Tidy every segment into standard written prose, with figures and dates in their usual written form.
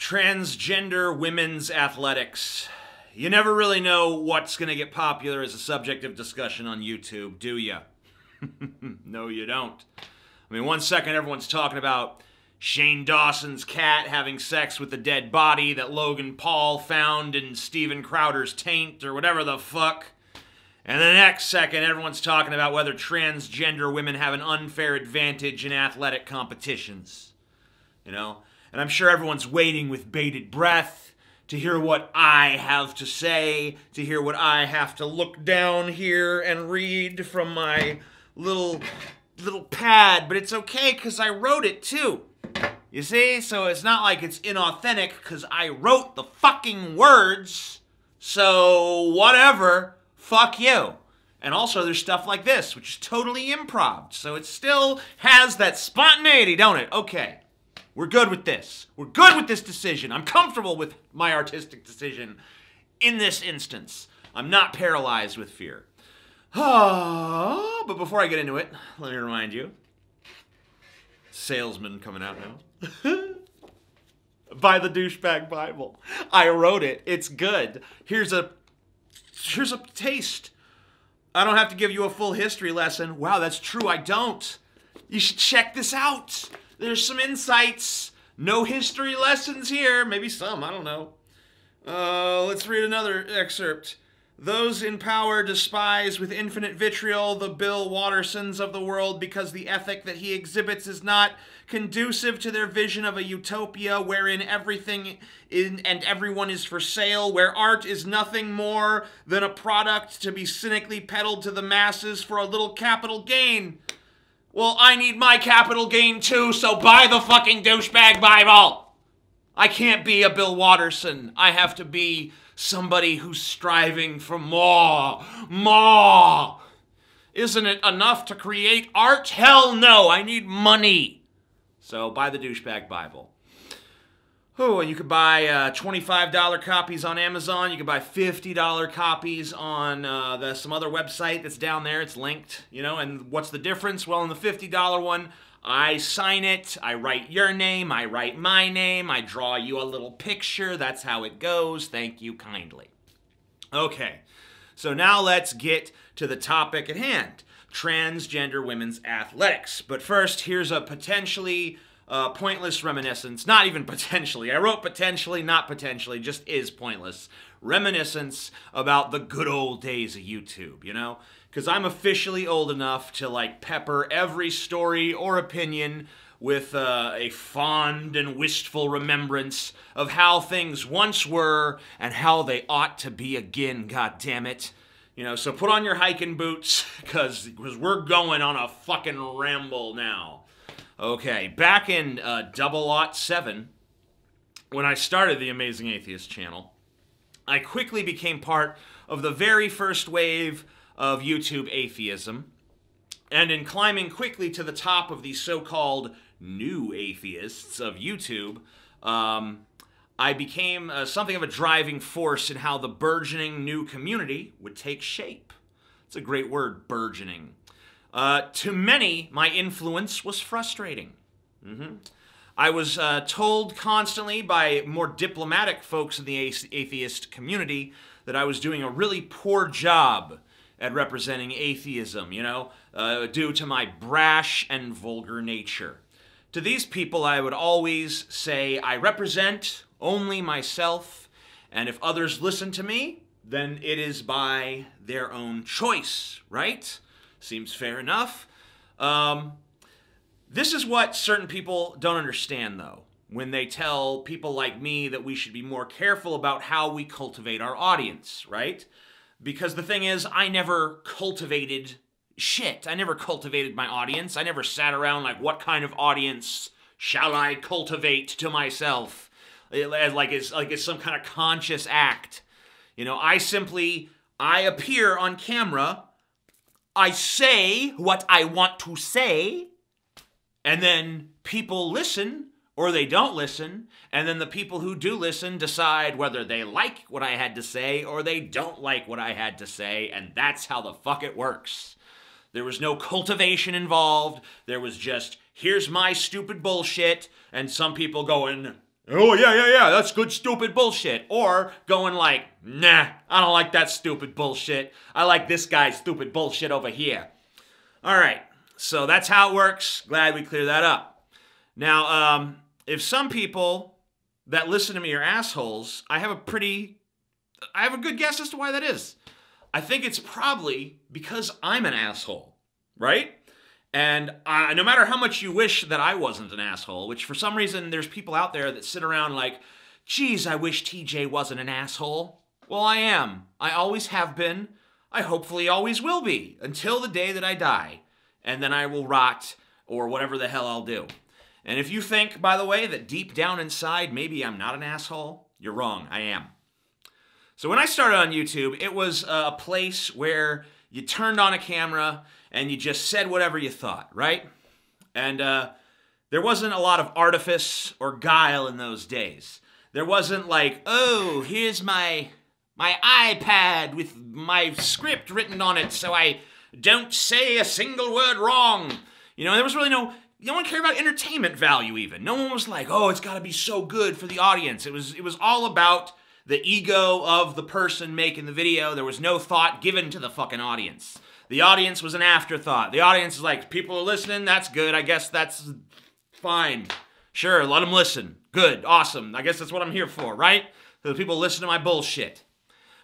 Transgender women's athletics. You never really know what's going to get popular as a subject of discussion on YouTube, do you? No, you don't. I mean, one second everyone's talking about Shane Dawson's cat having sex with the dead body that Logan Paul found in Steven Crowder's taint or whatever the fuck. And the next second everyone's talking about whether transgender women have an unfair advantage in athletic competitions. You know? And I'm sure everyone's waiting with bated breath to hear what I have to say, to hear what I have to look down here and read from my little pad. But it's okay because I wrote it too. You see? So it's not like it's inauthentic because I wrote the fucking words. So whatever. Fuck you. And also there's stuff like this, which is totally improv. So it still has that spontaneity, don't it? Okay. We're good with this. We're good with this decision. I'm comfortable with my artistic decision in this instance. I'm not paralyzed with fear. But before I get into it, let me remind you. Salesman coming out now. Buy the Douchebag Bible. I wrote it. It's good. Here's a taste. I don't have to give you a full history lesson. Wow, that's true. I don't. You should check this out. There's some insights. No history lessons here. Maybe some, I don't know. Let's read another excerpt. Those in power despise with infinite vitriol the Bill Wattersons of the world because the ethic that he exhibits is not conducive to their vision of a utopia wherein everything and everyone is for sale, where art is nothing more than a product to be cynically peddled to the masses for a little capital gain. Well, I need my capital gain too, so buy the fucking Douchebag Bible. I can't be a Bill Watterson. I have to be somebody who's striving for more. More. Isn't it enough to create art? Hell no, I need money. So buy the Douchebag Bible. Oh, and you could buy $25 copies on Amazon. You could buy $50 copies on some other website that's down there. It's linked, you know, and what's the difference? Well, in the $50 one, I sign it, I write your name, I write my name, I draw you a little picture. That's how it goes. Thank you kindly. Okay, so now let's get to the topic at hand. Transgender women's athletics. But first, here's a potentially pointless reminiscence. Not even potentially. I wrote potentially, not potentially, just is pointless. Reminiscence about the good old days of YouTube, you know? Because I'm officially old enough to, like, pepper every story or opinion with a fond and wistful remembrance of how things once were and how they ought to be again, goddammit. You know, so put on your hiking boots, because we're going on a fucking ramble now. Okay, back in 007, when I started the Amazing Atheist channel, I quickly became part of the very first wave of YouTube atheism, and in climbing quickly to the top of the so-called new atheists of YouTube, I became something of a driving force in how the burgeoning new community would take shape. It's a great word, burgeoning. To many, my influence was frustrating. I was told constantly by more diplomatic folks in the atheist community that I was doing a really poor job at representing atheism, you know, due to my brash and vulgar nature. To these people, I would always say, I represent only myself, and if others listen to me, then it is by their own choice, right? Seems fair enough. This is what certain people don't understand, though, when they tell people like me that we should be more careful about how we cultivate our audience, right? Because the thing is, I never cultivated shit. I never cultivated my audience. I never sat around like, what kind of audience shall I cultivate to myself? Like it's some kind of conscious act. You know, I appear on camera, I say what I want to say, and then people listen or they don't listen, and then the people who do listen decide whether they like what I had to say or they don't like what I had to say, and that's how the fuck it works. There was no cultivation involved. There was just, here's my stupid bullshit, and some people going, Oh, yeah, that's good stupid bullshit. Or going like, nah, I don't like that stupid bullshit. I like this guy's stupid bullshit over here. All right, so that's how it works. Glad we cleared that up. Now, if some people that listen to me are assholes, I have a good guess as to why that is. I think it's probably because I'm an asshole, right? And no matter how much you wish that I wasn't an asshole, which for some reason there's people out there that sit around like, geez, I wish TJ wasn't an asshole. Well, I am. I always have been. I hopefully always will be until the day that I die. And then I will rot or whatever the hell I'll do. And if you think, by the way, that deep down inside maybe I'm not an asshole, you're wrong. I am. So when I started on YouTube, it was a place where you turned on a camera and you just said whatever you thought, right? And there wasn't a lot of artifice or guile in those days. There wasn't like, oh, here's my iPad with my script written on it so I don't say a single word wrong. You know, there was really no one cared about entertainment value even. No one was like, oh, it's got to be so good for the audience. It was all about the ego of the person making the video. There was no thought given to the fucking audience. The audience was an afterthought. The audience is like, people are listening, that's good. I guess that's fine. Sure, let them listen. Good, awesome. I guess that's what I'm here for, right? So the people listen to my bullshit.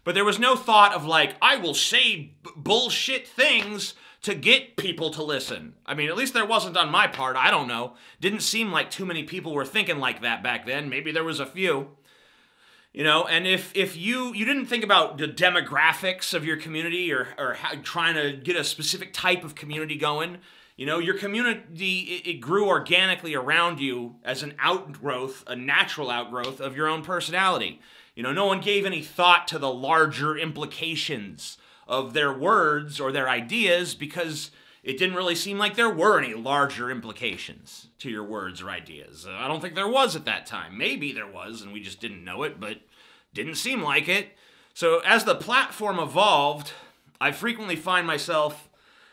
But there was no thought of like, I will say bullshit things to get people to listen. I mean, at least there wasn't on my part. I don't know. Didn't seem like too many people were thinking like that back then. Maybe there was a few. You know, and if you didn't think about the demographics of your community or how, trying to get a specific type of community going, you know, your community, it grew organically around you as an outgrowth, a natural outgrowth of your own personality. You know, no one gave any thought to the larger implications of their words or their ideas because it didn't really seem like there were any larger implications to your words or ideas. I don't think there was at that time. Maybe there was, and we just didn't know it, but didn't seem like it. So as the platform evolved, I frequently find myself,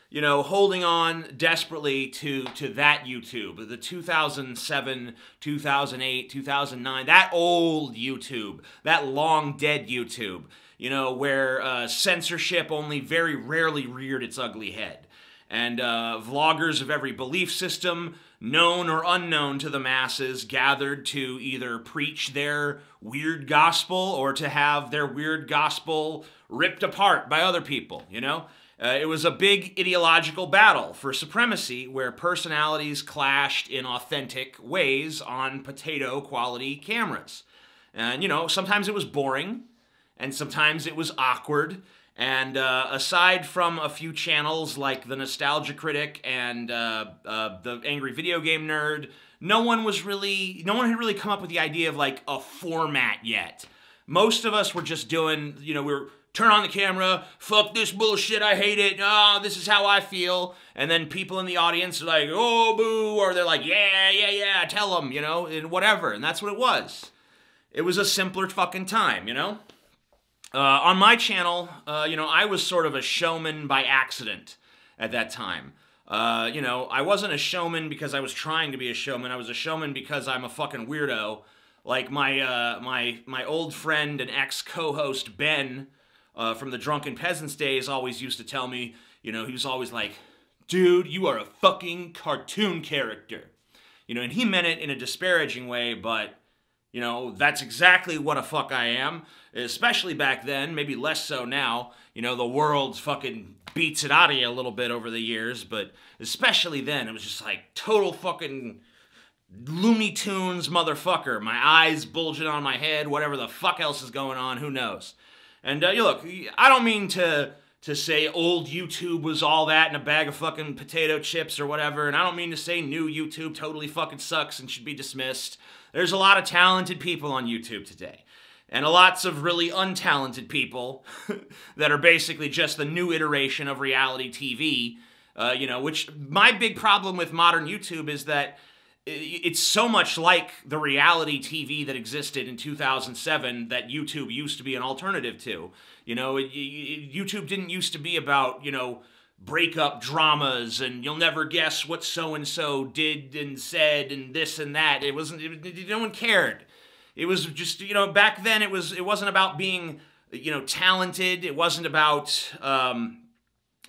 you know, holding on desperately to that YouTube, the 2007, 2008, 2009, that old YouTube, that long dead YouTube, you know, where censorship only very rarely reared its ugly head. And vloggers of every belief system, known or unknown to the masses, gathered to either preach their weird gospel or to have their weird gospel ripped apart by other people, you know? It was a big ideological battle for supremacy where personalities clashed in authentic ways on potato-quality cameras. And, you know, sometimes it was boring, and sometimes it was awkward. And aside from a few channels like the Nostalgia Critic and the Angry Video Game Nerd, no one had really come up with the idea of like a format yet. Most of us were just doing, you know, we were turn on the camera, fuck this bullshit, I hate it, oh, this is how I feel. And then people in the audience are like, oh, boo, or they're like, yeah, tell them, you know, and whatever. And that's what it was. It was a simpler fucking time, you know? On my channel, you know, I was sort of a showman by accident at that time. You know, I wasn't a showman because I was trying to be a showman. I was a showman because I'm a fucking weirdo. Like my old friend and ex-co-host Ben from the Drunken Peasants days always used to tell me, you know, he was always like, dude, you are a fucking cartoon character. You know, and he meant it in a disparaging way, but you know, that's exactly what a fuck I am, especially back then, maybe less so now. You know, the world fucking beats it out of you a little bit over the years, but especially then, it was just like total fucking Looney Tunes motherfucker. My eyes bulging on my head, whatever the fuck else is going on, who knows. And you look, I don't mean to say old YouTube was all that in a bag of fucking potato chips or whatever, and I don't mean to say new YouTube totally fucking sucks and should be dismissed. There's a lot of talented people on YouTube today. And lots of really untalented people that are basically just the new iteration of reality TV. You know, which my big problem with modern YouTube is that it's so much like the reality TV that existed in 2007 that YouTube used to be an alternative to. You know, YouTube didn't used to be about, you know, breakup dramas and you'll never guess what so-and-so did and said and this and that. No one cared. It was just, you know, back then it wasn't about being, you know, talented. It wasn't about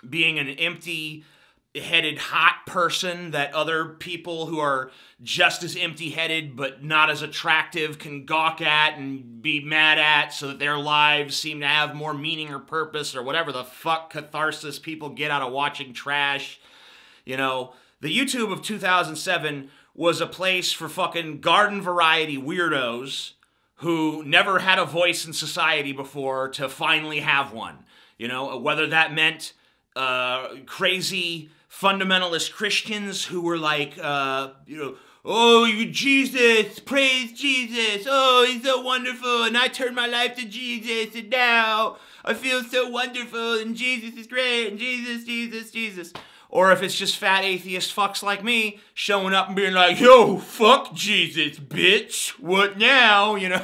being an empty-headed hot person that other people who are just as empty-headed but not as attractive can gawk at and be mad at so that their lives seem to have more meaning or purpose or whatever the fuck catharsis people get out of watching trash. You know, the YouTube of 2007 was a place for fucking garden variety weirdos who never had a voice in society before to finally have one. You know, whether that meant crazy fundamentalist Christians who were like, you know, oh, Jesus, praise Jesus, oh, he's so wonderful, and I turned my life to Jesus, and now I feel so wonderful, and Jesus is great, and Jesus, Jesus, Jesus. Or if it's just fat atheist fucks like me showing up and being like, yo, fuck Jesus, bitch, what now, you know?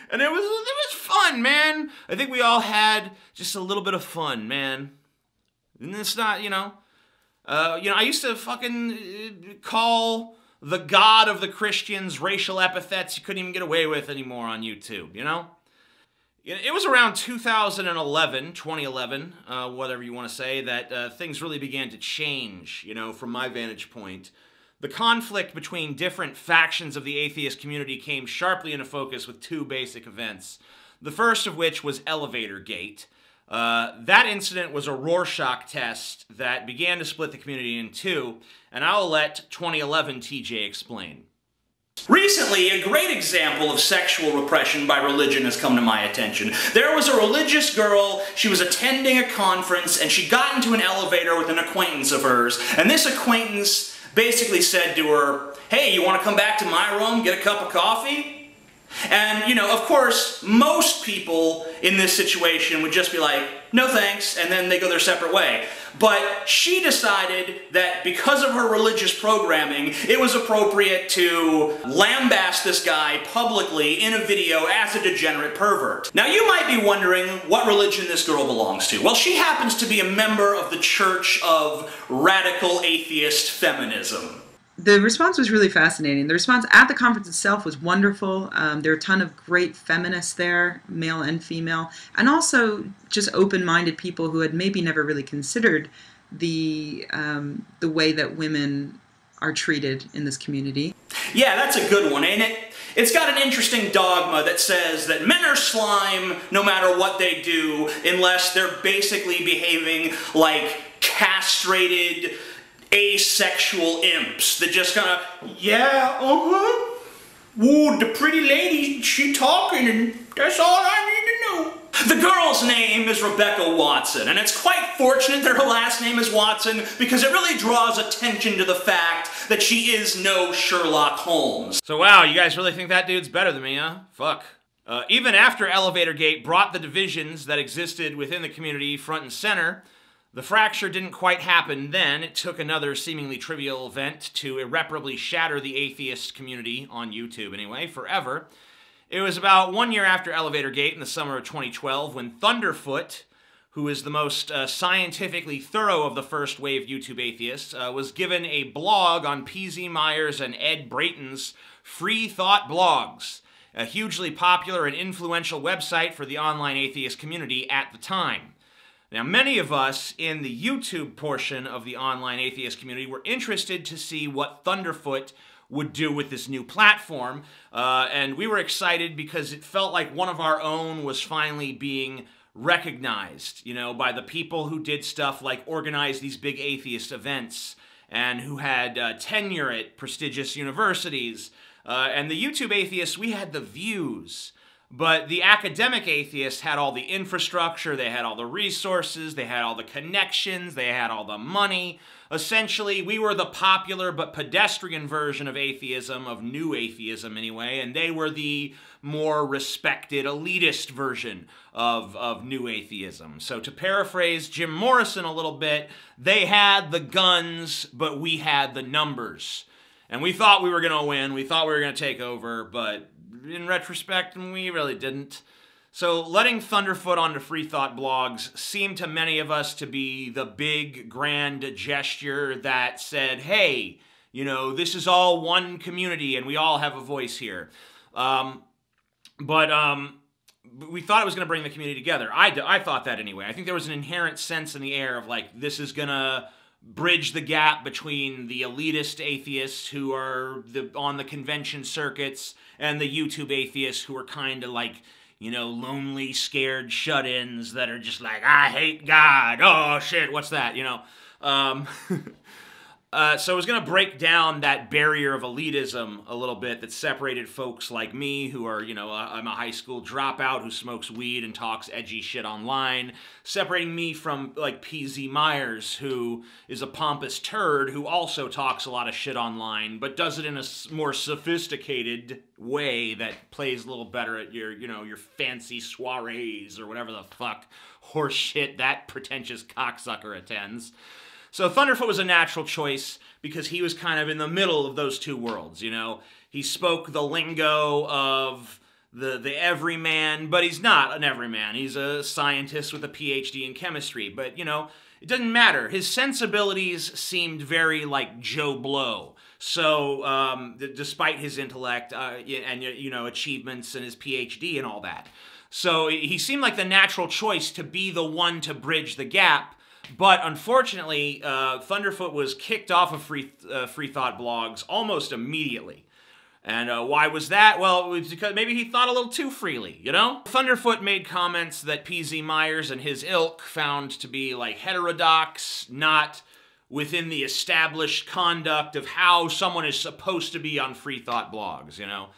And it was fun, man. I think we all had just a little bit of fun, man. And it's not, you know, I used to fucking call the God of the Christians racial epithets you couldn't even get away with anymore on YouTube, you know? It was around 2011, whatever you want to say, that things really began to change, you know, from my vantage point. The conflict between different factions of the atheist community came sharply into focus with two basic events. The first of which was Elevator Gate. That incident was a Rorschach test that began to split the community in two, and I'll let 2011 TJ explain. Recently, a great example of sexual repression by religion has come to my attention. There was a religious girl, she was attending a conference, and she got into an elevator with an acquaintance of hers, and this acquaintance basically said to her, hey, you want to come back to my room, get a cup of coffee? And, you know, of course, most people in this situation would just be like, no thanks, and then they go their separate way. But she decided that because of her religious programming, it was appropriate to lambast this guy publicly in a video as a degenerate pervert. Now, you might be wondering what religion this girl belongs to. Well, she happens to be a member of the Church of Radical Atheist Feminism. The response was really fascinating. The response at the conference itself was wonderful. There were a ton of great feminists there, male and female, and also just open-minded people who had maybe never really considered the way that women are treated in this community. Yeah, that's a good one, ain't it? It's got an interesting dogma that says that men are slime no matter what they do, unless they're basically behaving like castrated asexual imps that just kind of, yeah, ooh, the pretty lady, she talking, and that's all I need to know. The girl's name is Rebecca Watson, and it's quite fortunate that her last name is Watson because it really draws attention to the fact that she is no Sherlock Holmes. So wow, you guys really think that dude's better than me, huh? Fuck. Even after Elevator Gate brought the divisions that existed within the community front and center, the fracture didn't quite happen then. It took another seemingly trivial event to irreparably shatter the atheist community, on YouTube anyway, forever. It was about 1 year after Elevator Gate in the summer of 2012 when Thunderfoot, who is the most scientifically thorough of the first wave YouTube atheists, was given a blog on P.Z. Myers and Ed Brayton's Free Thought Blogs, a hugely popular and influential website for the online atheist community at the time. Now, many of us in the YouTube portion of the online atheist community were interested to see what Thunderfoot would do with this new platform, and we were excited because it felt like one of our own was finally being recognized, you know, by the people who did stuff like organize these big atheist events and who had tenure at prestigious universities. And the YouTube atheists, we had the views. But the academic atheists had all the infrastructure, they had all the resources, they had all the connections, they had all the money. Essentially, we were the popular but pedestrian version of atheism, of new atheism anyway, and they were the more respected elitist version of new atheism. So to paraphrase Jim Morrison a little bit, they had the guns, but we had the numbers. And we thought we were going to win, we thought we were going to take over, but in retrospect, we really didn't. So letting Thunderfoot onto Free Thought Blogs seemed to many of us to be the big, grand gesture that said, hey, you know, this is all one community and we all have a voice here. But we thought it was going to bring the community together. I thought that anyway. I think there was an inherent sense in the air of like, this is going to bridge the gap between the elitist atheists who are on the convention circuits and the YouTube atheists who are kind of like, you know, lonely, scared shut-ins that are just like, I hate God. Oh, shit, what's that? You know? So I was going to break down that barrier of elitism a little bit that separated folks like me who are, you know, I'm a high school dropout who smokes weed and talks edgy shit online, separating me from, like, PZ Myers, who is a pompous turd who also talks a lot of shit online, but does it in a more sophisticated way that plays a little better at your, you know, your fancy soirees or whatever the fuck horse shit that pretentious cocksucker attends. So Thunderfoot was a natural choice because he was kind of in the middle of those two worlds, you know. He spoke the lingo of the everyman, but he's not an everyman. He's a scientist with a PhD in chemistry, but, you know, it doesn't matter. His sensibilities seemed very like Joe Blow. So, despite his intellect and, you know, achievements and his PhD and all that. So he seemed like the natural choice to be the one to bridge the gap. But unfortunately, Thunderfoot was kicked off of Free Thought blogs almost immediately. And why was that? Well, it was because maybe he thought a little too freely, you know? Thunderfoot made comments that PZ Myers and his ilk found to be, like, heterodox, not within the established conduct of how someone is supposed to be on Free Thought blogs, you know?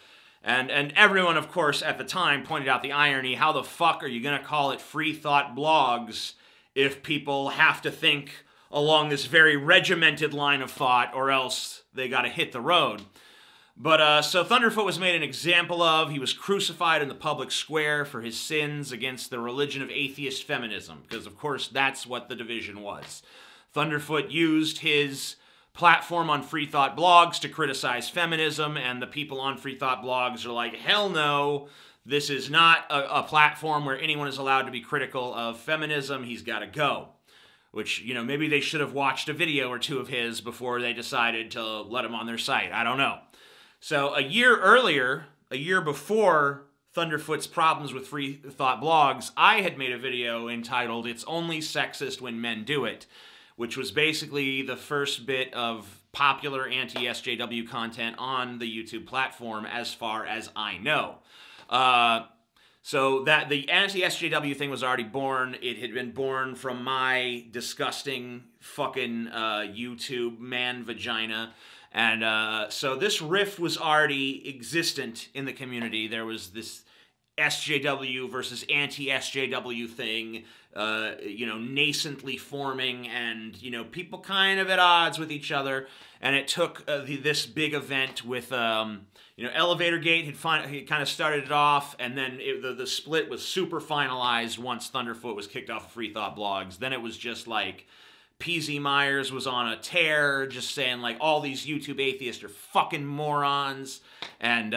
And everyone, of course, at the time pointed out the irony. How the fuck are you going to call it Free Thought blogs if people have to think along this very regimented line of thought, or else they got to hit the road? But, so Thunderfoot was made an example of. He was crucified in the public square for his sins against the religion of atheist feminism, because, of course, that's what the division was. Thunderfoot used his platform on Free Thought blogs to criticize feminism, and the people on Free Thought blogs are like, hell no. This is not a platform where anyone is allowed to be critical of feminism. He's got to go. Which, you know, maybe they should have watched a video or two of his before they decided to let him on their site. I don't know. So a year earlier, a year before Thunderfoot's problems with Free Thought blogs, I had made a video entitled, "It's Only Sexist When Men Do It," which was basically the first bit of popular anti-SJW content on the YouTube platform as far as I know. So that the anti-SJW thing was already born. It had been born from my disgusting fucking YouTube man vagina. And so this riff was already existent in the community. There was this SJW versus anti-SJW thing, you know, nascently forming, and, you know, people kind of at odds with each other. And it took this big event with, you know, Elevator Gate had kind of started it off, and then the split was super finalized once Thunderfoot was kicked off of Free Thought blogs. Then it was just like PZ Myers was on a tear, just saying like all these YouTube atheists are fucking morons, and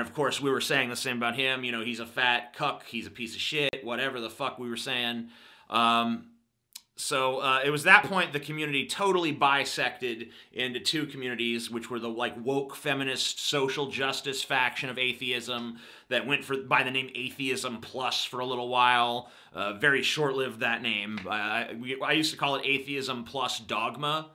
of course we were saying the same about him. You know, he's a fat cuck, he's a piece of shit, whatever the fuck we were saying. So it was that point the community totally bisected into two communities, which were the like woke feminist social justice faction of atheism that went by the name Atheism Plus for a little while. Very short-lived, that name. I used to call it Atheism Plus Dogma,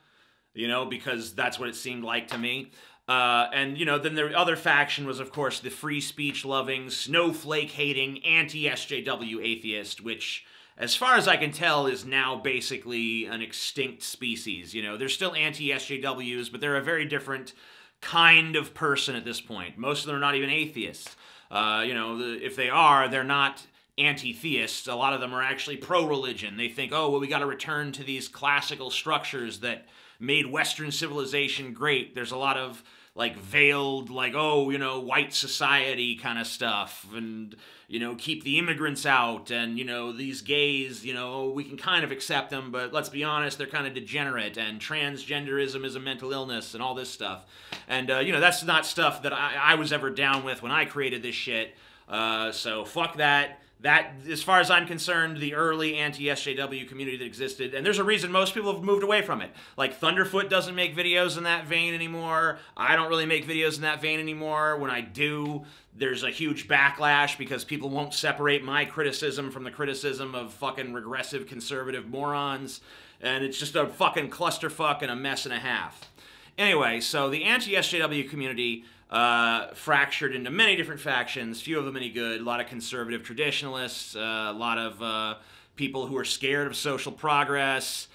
you know, because that's what it seemed like to me. And, you know, then the other faction was, of course, the free speech-loving, snowflake-hating, anti-SJW atheist, which, as far as I can tell, is now basically an extinct species. You know, they're still anti-SJWs, but they're a very different kind of person at this point. Most of them are not even atheists. You know, if they are, they're not anti-theists. A lot of them are actually pro-religion. They think, oh, well, we got to return to these classical structures that made Western civilization great. There's a lot of, like, veiled, like, oh, you know, white society kind of stuff, and, you know, keep the immigrants out, and, you know, these gays, you know, we can kind of accept them, but let's be honest, they're kind of degenerate, and transgenderism is a mental illness, and all this stuff. And, you know, that's not stuff that I was ever down with when I created this shit. So fuck that. That, as far as I'm concerned, the early anti-SJW community that existed, and there's a reason most people have moved away from it. Like, Thunderfoot doesn't make videos in that vein anymore. I don't really make videos in that vein anymore. When I do, there's a huge backlash because people won't separate my criticism from the criticism of fucking regressive conservative morons, and it's just a fucking clusterfuck and a mess and a half. Anyway, so the anti-SJW community fractured into many different factions, few of them any good, a lot of conservative traditionalists, a lot of people who are scared of social progress.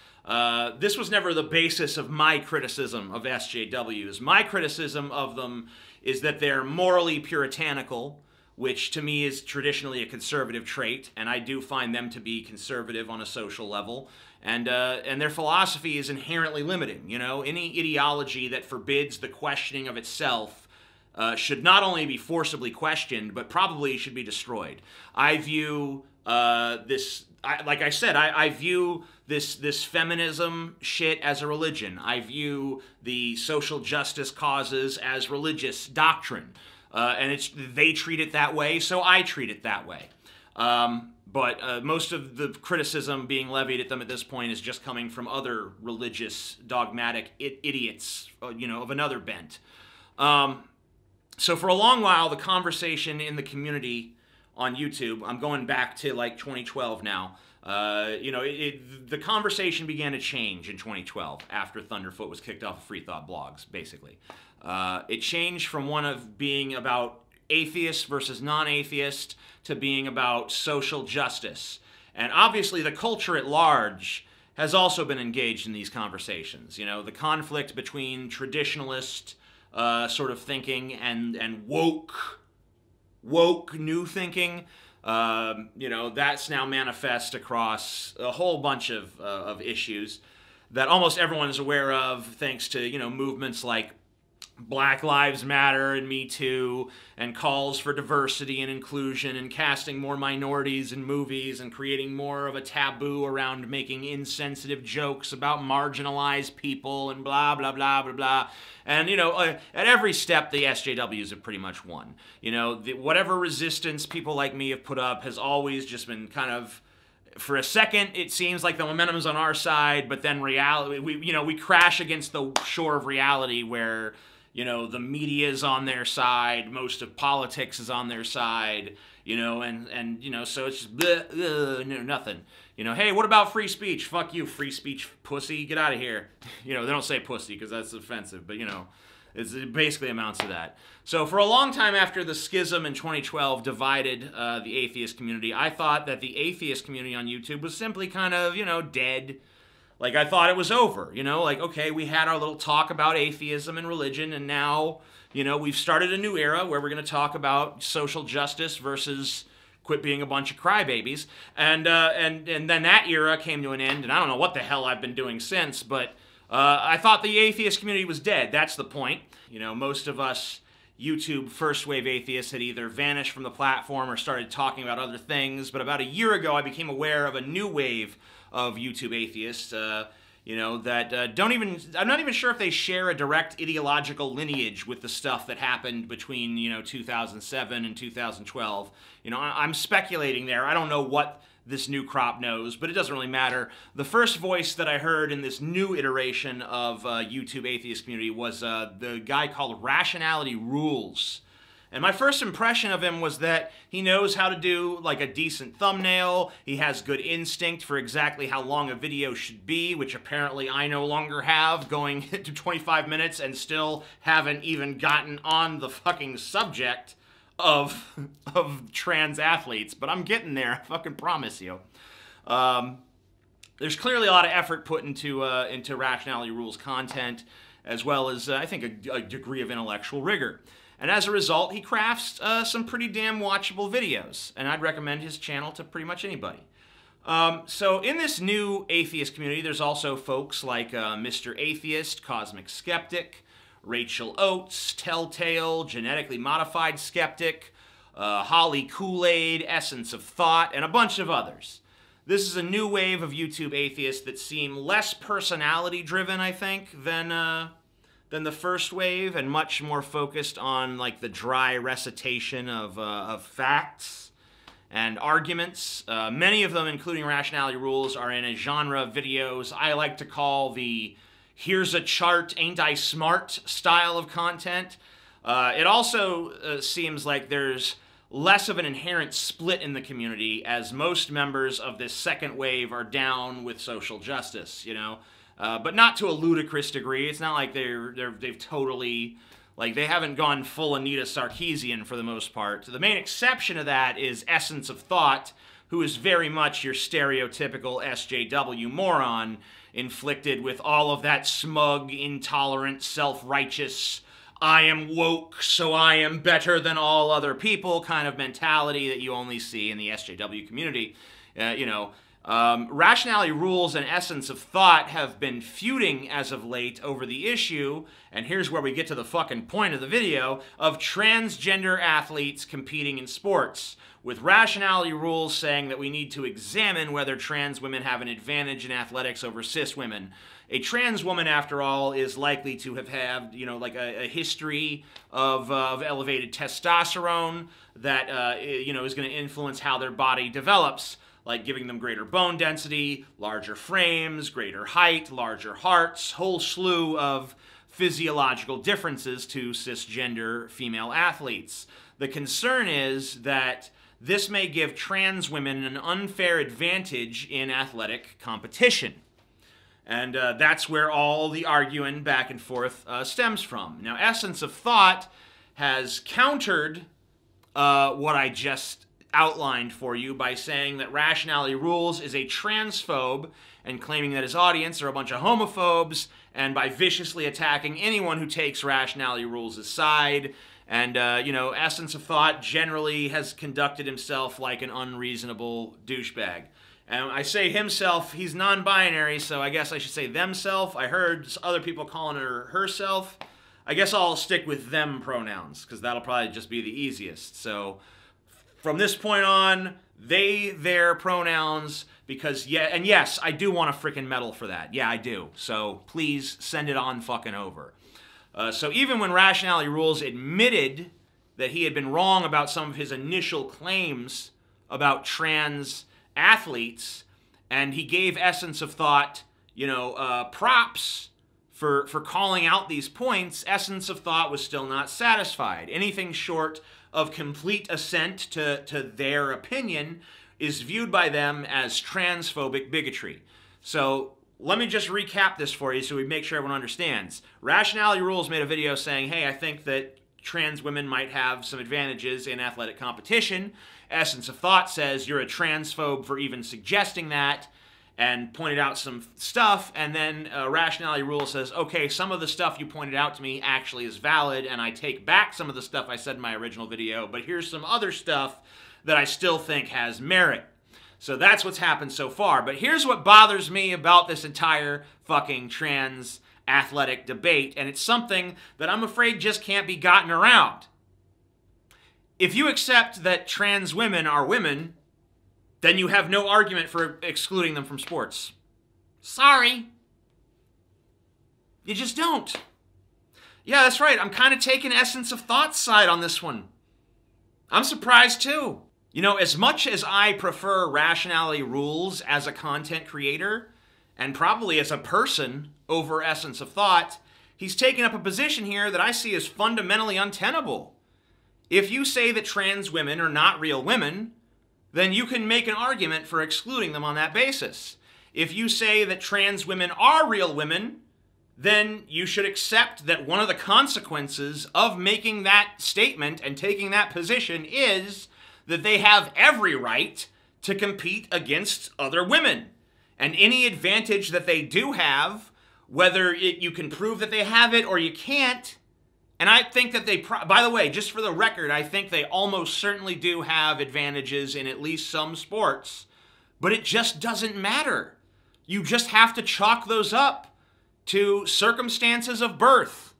This was never the basis of my criticism of SJWs. My criticism of them is that they're morally puritanical, which to me is traditionally a conservative trait, and I do find them to be conservative on a social level. And their philosophy is inherently limiting. You know, any ideology that forbids the questioning of itself should not only be forcibly questioned, but probably should be destroyed. I view like I said, I view this feminism shit as a religion. I view the social justice causes as religious doctrine. And they treat it that way, so I treat it that way. But most of the criticism being levied at them at this point is just coming from other religious, dogmatic idiots, you know, of another bent. So for a long while, the conversation in the community on YouTube, I'm going back to like 2012 now, you know, the conversation began to change in 2012 after Thunderfoot was kicked off of Free Thought Blogs, basically. It changed from one of being about atheist versus non-atheist to being about social justice. And obviously the culture at large has also been engaged in these conversations. You know, the conflict between traditionalist sort of thinking and woke new thinking, you know, that's now manifest across a whole bunch of issues that almost everyone is aware of, thanks to, you know, movements like Black Lives Matter and Me Too, and calls for diversity and inclusion and casting more minorities in movies and creating more of a taboo around making insensitive jokes about marginalized people and blah, blah, blah, blah, blah. And, you know, at every step, the SJWs have pretty much won. You know, whatever resistance people like me have put up has always just been kind of, for a second, it seems like the momentum's on our side, but then reality, we crash against the shore of reality where, you know, the media is on their side, most of politics is on their side, you know, and you know, so it's just bleh, bleh, nothing. You know, hey, what about free speech? Fuck you, free speech pussy, get out of here. You know, they don't say pussy because that's offensive, but you know, it basically amounts to that. So for a long time after the schism in 2012 divided the atheist community, I thought that the atheist community on YouTube was simply kind of, you know, dead. Like, I thought it was over, you know, like, okay, we had our little talk about atheism and religion, and now, you know, we've started a new era where we're going to talk about social justice versus quit being a bunch of crybabies. And then that era came to an end, and I don't know what the hell I've been doing since, but I thought the atheist community was dead. That's the point. You know, most of us YouTube first-wave atheists had either vanished from the platform or started talking about other things, but about a year ago, I became aware of a new wave of YouTube atheists, you know, that I'm not even sure if they share a direct ideological lineage with the stuff that happened between, you know, 2007 and 2012. You know, I'm speculating there. I don't know what this new crop knows, but it doesn't really matter. The first voice that I heard in this new iteration of YouTube atheist community was the guy called Rationality Rules. And my first impression of him was that he knows how to do like a decent thumbnail, he has good instinct for exactly how long a video should be, which apparently I no longer have, going to 25 minutes and still haven't even gotten on the fucking subject of trans athletes, but I'm getting there, I fucking promise you. There's clearly a lot of effort put into Rationality Rules content, as well as, I think, a degree of intellectual rigor. And as a result, he crafts some pretty damn watchable videos, and I'd recommend his channel to pretty much anybody. So in this new atheist community, there's also folks like Mr. Atheist, Cosmic Skeptic, Rachel Oates, Telltale, Genetically Modified Skeptic, Holly Kool-Aid, Essence of Thought, and a bunch of others. This is a new wave of YouTube atheists that seem less personality-driven, I think, than than the first wave, and much more focused on like the dry recitation of facts and arguments. Many of them, including Rationality Rules, are in a genre of videos I like to call the "here's a chart, ain't I smart" style of content. It also seems like there's less of an inherent split in the community, as most members of this second wave are down with social justice, you know? But not to a ludicrous degree. It's not like they've totally, like, they haven't gone full Anita Sarkeesian for the most part. The main exception of that is Essence of Thought, who is very much your stereotypical SJW moron, inflicted with all of that smug, intolerant, self-righteous, I am woke, so I am better than all other people kind of mentality that you only see in the SJW community. Rationality Rules and Essence of Thought have been feuding as of late over the issue, and here's where we get to the fucking point of the video, of transgender athletes competing in sports, with Rationality Rules saying that we need to examine whether trans women have an advantage in athletics over cis women. A trans woman, after all, is likely to have had, like a history of elevated testosterone that, is going to influence how their body develops, like giving them greater bone density, larger frames, greater height, larger hearts, whole slew of physiological differences to cisgender female athletes. The concern is that this may give trans women an unfair advantage in athletic competition. And that's where all the arguing back and forth stems from. Now, Essence of Thought has countered what I just outlined for you by saying that Rationality Rules is a transphobe and claiming that his audience are a bunch of homophobes, and by viciously attacking anyone who takes Rationality Rules' side. And, Essence of Thought generally has conducted himself like an unreasonable douchebag. And I say himself, he's non-binary, so I guess I should say themself. I heard other people calling her herself. I guess I'll stick with them pronouns, because that'll probably just be the easiest. So from this point on, they, their pronouns, because, and yes, I do want a freaking medal for that. Yeah, I do. So please send it on fucking over. So even when Rationality Rules admitted that he had been wrong about some of his initial claims about trans athletes, and he gave Essence of Thought, props for calling out these points, Essence of Thought was still not satisfied. Anything short of complete assent to their opinion is viewed by them as transphobic bigotry. So let me just recap this for you so we make sure everyone understands. Rationality Rules made a video saying, hey, I think that trans women might have some advantages in athletic competition. Essence of Thought says you're a transphobe for even suggesting that, and pointed out some stuff, and then Rationality Rules says, okay, some of the stuff you pointed out to me actually is valid, and I take back some of the stuff I said in my original video, but here's some other stuff that I still think has merit. So that's what's happened so far. But here's what bothers me about this entire fucking trans athletic debate, and it's something that I'm afraid just can't be gotten around. If you accept that trans women are women, then you have no argument for excluding them from sports. Sorry. You just don't. Yeah, that's right. I'm kind of taking Essence of Thought's side on this one. I'm surprised too. As much as I prefer Rationality Rules as a content creator, and probably as a person over Essence of Thought, he's taken up a position here that I see as fundamentally untenable. If you say that trans women are not real women, then you can make an argument for excluding them on that basis. If you say that trans women are real women, then you should accept that one of the consequences of making that statement and taking that position is that they have every right to compete against other women. And any advantage that they do have, whether you can prove that they have it or you can't, and I think that they, by the way, just for the record, I think they almost certainly do have advantages in at least some sports, but it just doesn't matter. You just have to chalk those up to circumstances of birth.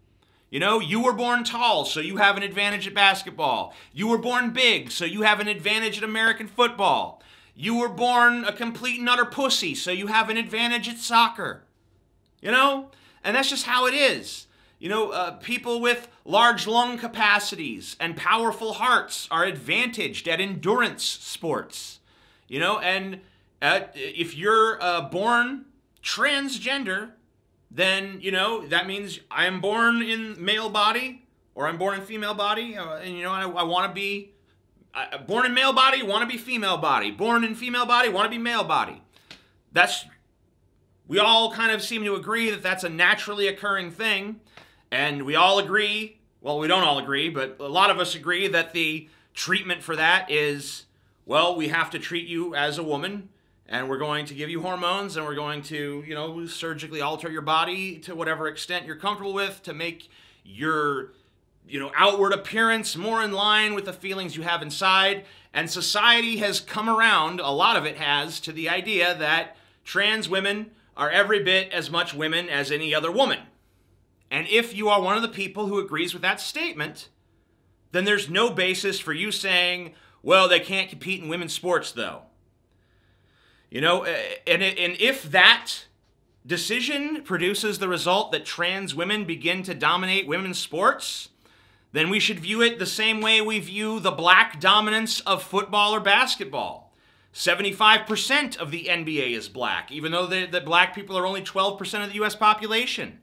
You were born tall, so you have an advantage at basketball. You were born big, so you have an advantage at American football. You were born a complete and utter pussy, so you have an advantage at soccer. And that's just how it is. People with large lung capacities and powerful hearts are advantaged at endurance sports. And if you're born transgender, then, that means I'm born in male body or I'm born in female body. And, I want to be born in male body, want to be female body. Born in female body, want to be male body. We all kind of seem to agree that that's a naturally occurring thing. And we all agree, well, we don't all agree, but a lot of us agree that the treatment for that is, well, we have to treat you as a woman, and we're going to give you hormones, and we're going to, surgically alter your body to whatever extent you're comfortable with to make your, outward appearance more in line with the feelings you have inside. And society has come around, a lot of it has, to the idea that trans women are every bit as much women as any other woman. And if you are one of the people who agrees with that statement, then there's no basis for you saying, well, they can't compete in women's sports, though. And if that decision produces the result that trans women begin to dominate women's sports, then we should view it the same way we view the black dominance of football or basketball. 75% of the NBA is black, even though the black people are only 12% of the U.S. population.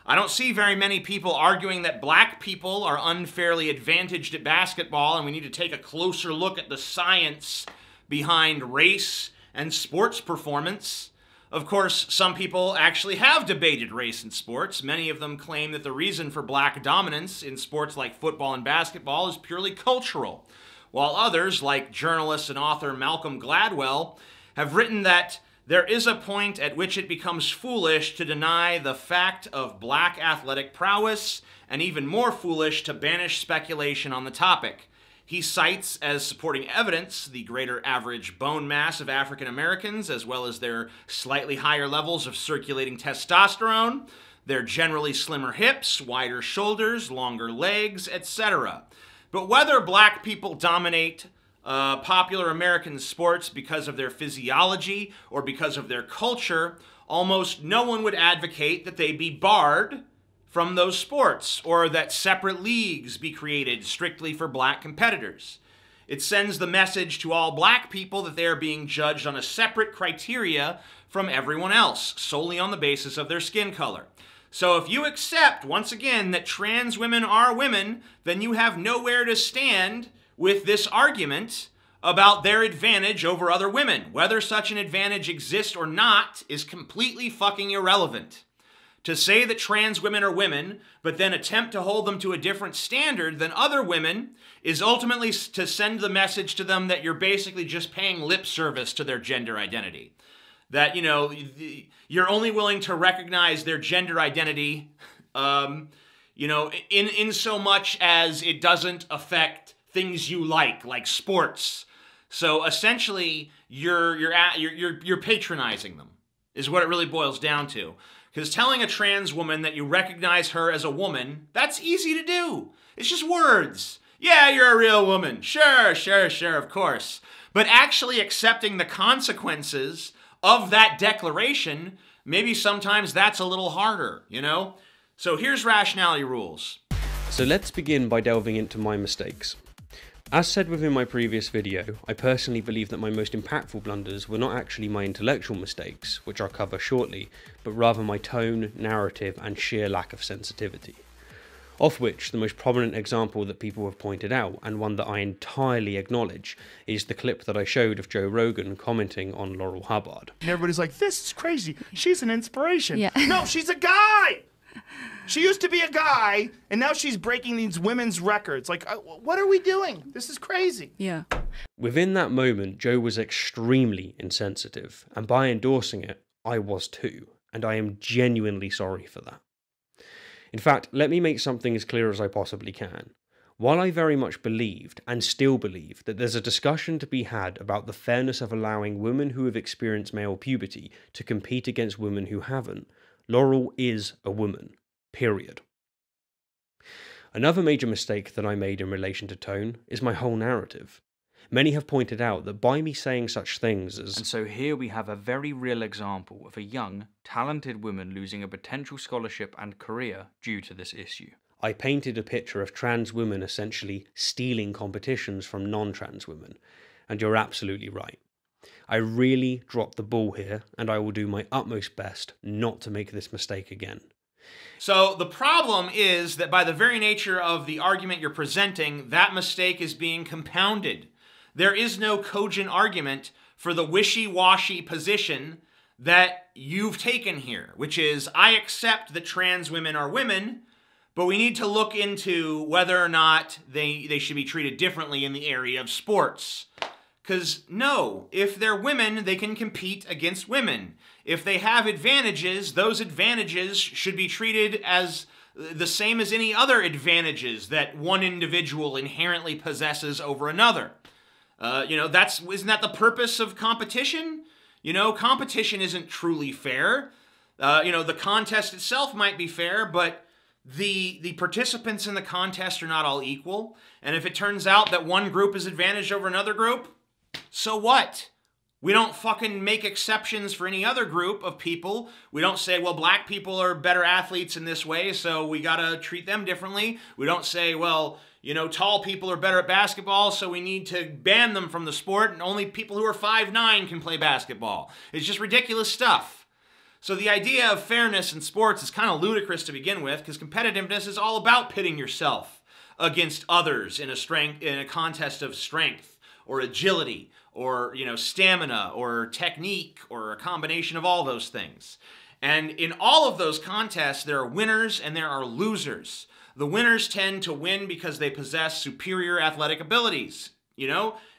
I don't see very many people arguing that black people are unfairly advantaged at basketball and we need to take a closer look at the science behind race and sports performance. Of course, some people actually have debated race in sports. Many of them claim that the reason for black dominance in sports like football and basketball is purely cultural, while others, like journalist and author Malcolm Gladwell, have written that there is a point at which it becomes foolish to deny the fact of black athletic prowess, and even more foolish to banish speculation on the topic. He cites as supporting evidence the greater average bone mass of African Americans, as well as their slightly higher levels of circulating testosterone, their generally slimmer hips, wider shoulders, longer legs, etc. But whether black people dominate popular American sports because of their physiology or because of their culture, almost no one would advocate that they be barred from those sports or that separate leagues be created strictly for black competitors. It sends the message to all black people that they are being judged on a separate criteria from everyone else, solely on the basis of their skin color. So if you accept, once again, that trans women are women, then you have nowhere to stand with this argument about their advantage over other women. Whether such an advantage exists or not is completely fucking irrelevant. To say that trans women are women, but then attempt to hold them to a different standard than other women, is ultimately to send the message to them that you're basically just paying lip service to their gender identity. That, you're only willing to recognize their gender identity, in so much as it doesn't affect things you like sports. So essentially, you're patronizing them, is what it really boils down to. Because telling a trans woman that you recognize her as a woman, that's easy to do. It's just words. Yeah, you're a real woman. Sure, of course. But actually accepting the consequences of that declaration, maybe sometimes that's a little harder, So here's rationality rules. So let's begin by delving into my mistakes. As said within my previous video, I personally believe that my most impactful blunders were not actually my intellectual mistakes, which I'll cover shortly, but rather my tone, narrative, and sheer lack of sensitivity. Of which, the most prominent example that people have pointed out, and one that I entirely acknowledge, is the clip that I showed of Joe Rogan commenting on Laurel Hubbard. And everybody's like, this is crazy. She's an inspiration. Yeah. No, she's a guy! She used to be a guy, and now she's breaking these women's records. Like, what are we doing? This is crazy. Yeah. Within that moment, Joe was extremely insensitive, and by endorsing it, I was too, and I am genuinely sorry for that. In fact, let me make something as clear as I possibly can. While I very much believed, and still believe, that there's a discussion to be had about the fairness of allowing women who have experienced male puberty to compete against women who haven't, Laurel is a woman. Period. Another major mistake that I made in relation to tone is my whole narrative. Many have pointed out that by me saying such things as, And so here we have a very real example of a young, talented woman losing a potential scholarship and career due to this issue. I painted a picture of trans women essentially stealing competitions from non-trans women, and you're absolutely right. I really dropped the ball here, and I will do my utmost best not to make this mistake again. So the problem is that by the very nature of the argument you're presenting, that mistake is being compounded. There is no cogent argument for the wishy-washy position that you've taken here, which is, I accept that trans women are women, but we need to look into whether or not they should be treated differently in the area of sports. Because no, if they're women, they can compete against women. If they have advantages, those advantages should be treated as the same as any other advantages that one individual inherently possesses over another. Isn't that the purpose of competition? Competition isn't truly fair. The contest itself might be fair, but the participants in the contest are not all equal. And if it turns out that one group is advantaged over another group, so what? We don't fucking make exceptions for any other group of people. We don't say, well, black people are better athletes in this way, so we gotta treat them differently. We don't say, well, tall people are better at basketball, so we need to ban them from the sport, and only people who are 5'9" can play basketball. It's just ridiculous stuff. So the idea of fairness in sports is kind of ludicrous to begin with, because competitiveness is all about pitting yourself against others in a contest of strength, or agility, or stamina, or technique, or a combination of all those things. And in all of those contests, there are winners and there are losers. The winners tend to win because they possess superior athletic abilities.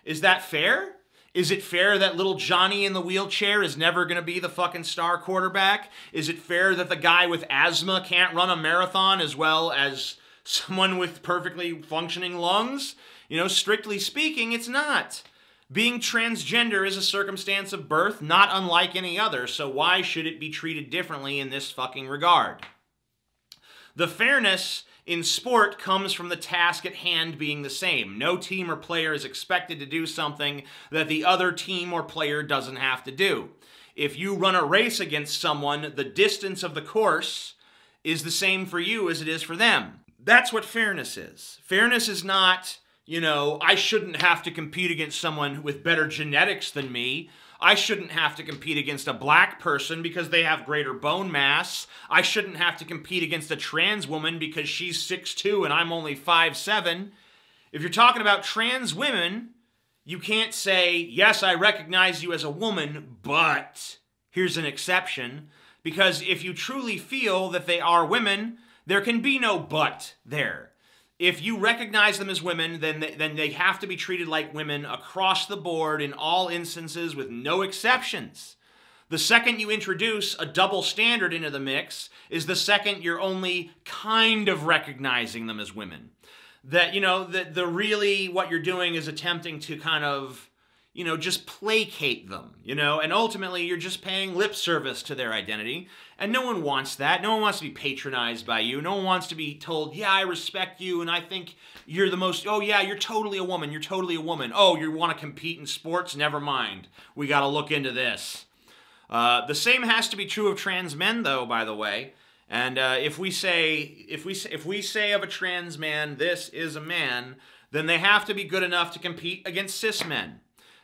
Is that fair? Is it fair that little Johnny in the wheelchair is never going to be the fucking star quarterback? Is it fair that the guy with asthma can't run a marathon as well as someone with perfectly functioning lungs? Strictly speaking, it's not. Being transgender is a circumstance of birth not unlike any other, so why should it be treated differently in this fucking regard? The fairness in sport comes from the task at hand being the same. No team or player is expected to do something that the other team or player doesn't have to do. If you run a race against someone, the distance of the course is the same for you as it is for them. That's what fairness is. Fairness is not, I shouldn't have to compete against someone with better genetics than me. I shouldn't have to compete against a black person because they have greater bone mass. I shouldn't have to compete against a trans woman because she's 6'2" and I'm only 5'7". If you're talking about trans women, you can't say, yes, I recognize you as a woman, but here's an exception. Because if you truly feel that they are women, there can be no but there. If you recognize them as women, then they have to be treated like women across the board in all instances with no exceptions. The second you introduce a double standard into the mix is the second you're only kind of recognizing them as women. That, really what you're doing is attempting to kind of, just placate them, and ultimately you're just paying lip service to their identity. And no one wants that. No one wants to be patronized by you. No one wants to be told, yeah, I respect you and I think you're the most, oh yeah, you're totally a woman. You're totally a woman. Oh, you want to compete in sports? Never mind. We got to look into this. The same has to be true of trans men, though, by the way. And if we say of a trans man, this is a man, then they have to be good enough to compete against cis men.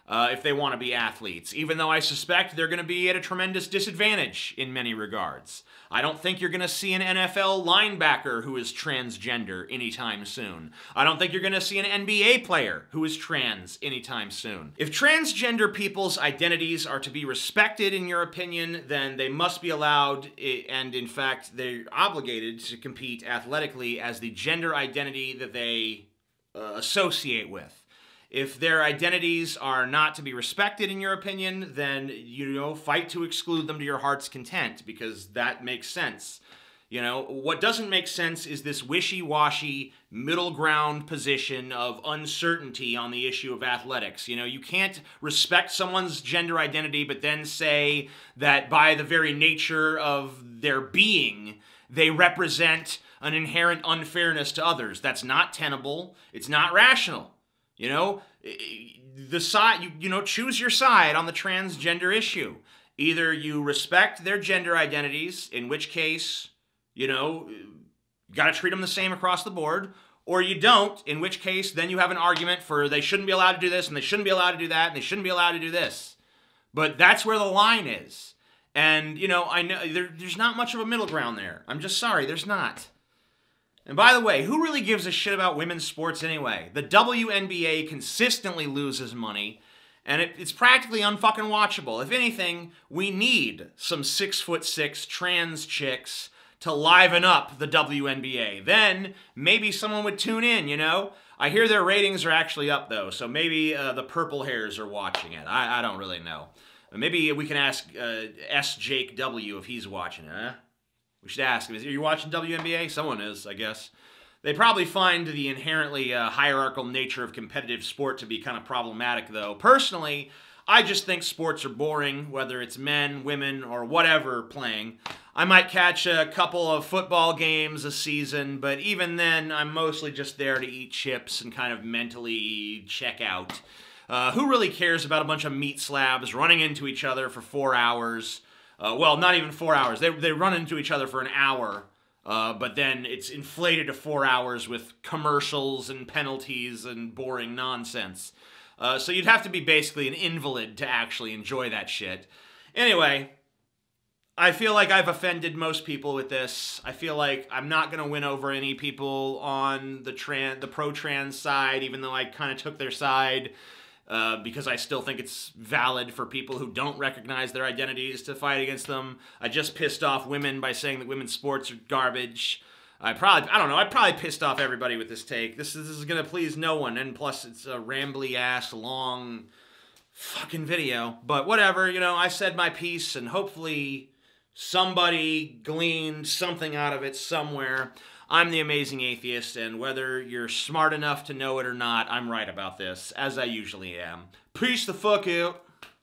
If they want to be athletes, even though I suspect they're going to be at a tremendous disadvantage in many regards. I don't think you're going to see an NFL linebacker who is transgender anytime soon. I don't think you're going to see an NBA player who is trans anytime soon. If transgender people's identities are to be respected, in your opinion, then they must be allowed, and in fact, they're obligated to compete athletically as the gender identity that they associate with. If their identities are not to be respected, in your opinion, then, fight to exclude them to your heart's content, because that makes sense. What doesn't make sense is this wishy-washy middle ground position of uncertainty on the issue of athletics. You can't respect someone's gender identity, but then say that by the very nature of their being, they represent an inherent unfairness to others. That's not tenable. It's not rational. the side, choose your side on the transgender issue. Either you respect their gender identities, in which case, you got to treat them the same across the board, or you don't, in which case then you have an argument for they shouldn't be allowed to do this, and they shouldn't be allowed to do that, and they shouldn't be allowed to do this. But that's where the line is. And, I know there's not much of a middle ground there. I'm just sorry, there's not. And by the way, who really gives a shit about women's sports anyway? The WNBA consistently loses money, and it's practically unfucking watchable. If anything, we need some 6'6" trans chicks to liven up the WNBA. Then maybe someone would tune in, I hear their ratings are actually up, though, so maybe the purple hairs are watching it. I don't really know. Maybe we can ask S. Jake W. if he's watching it, huh? We should ask him. Are you watching WNBA? Someone is, I guess. They probably find the inherently hierarchical nature of competitive sport to be kind of problematic, though. Personally, I just think sports are boring, whether it's men, women, or whatever playing. I might catch a couple of football games a season, but even then, I'm mostly just there to eat chips and kind of mentally check out. Who really cares about a bunch of meat slabs running into each other for 4 hours? Well, not even 4 hours. They run into each other for an hour, but then it's inflated to 4 hours with commercials and penalties and boring nonsense. So you'd have to be basically an invalid to actually enjoy that shit. Anyway, I feel like I've offended most people with this. I feel like I'm not going to win over any people on the pro-trans side, even though I kind of took their side. Because I still think it's valid for people who don't recognize their identities to fight against them. I just pissed off women by saying that women's sports are garbage. I probably pissed off everybody with this take. This is gonna please no one, and plus it's a rambly-ass, long fucking video. But whatever, I said my piece, and hopefully somebody gleaned something out of it somewhere. I'm the Amazing Atheist, and whether you're smart enough to know it or not, I'm right about this, as I usually am. Peace the fuck out.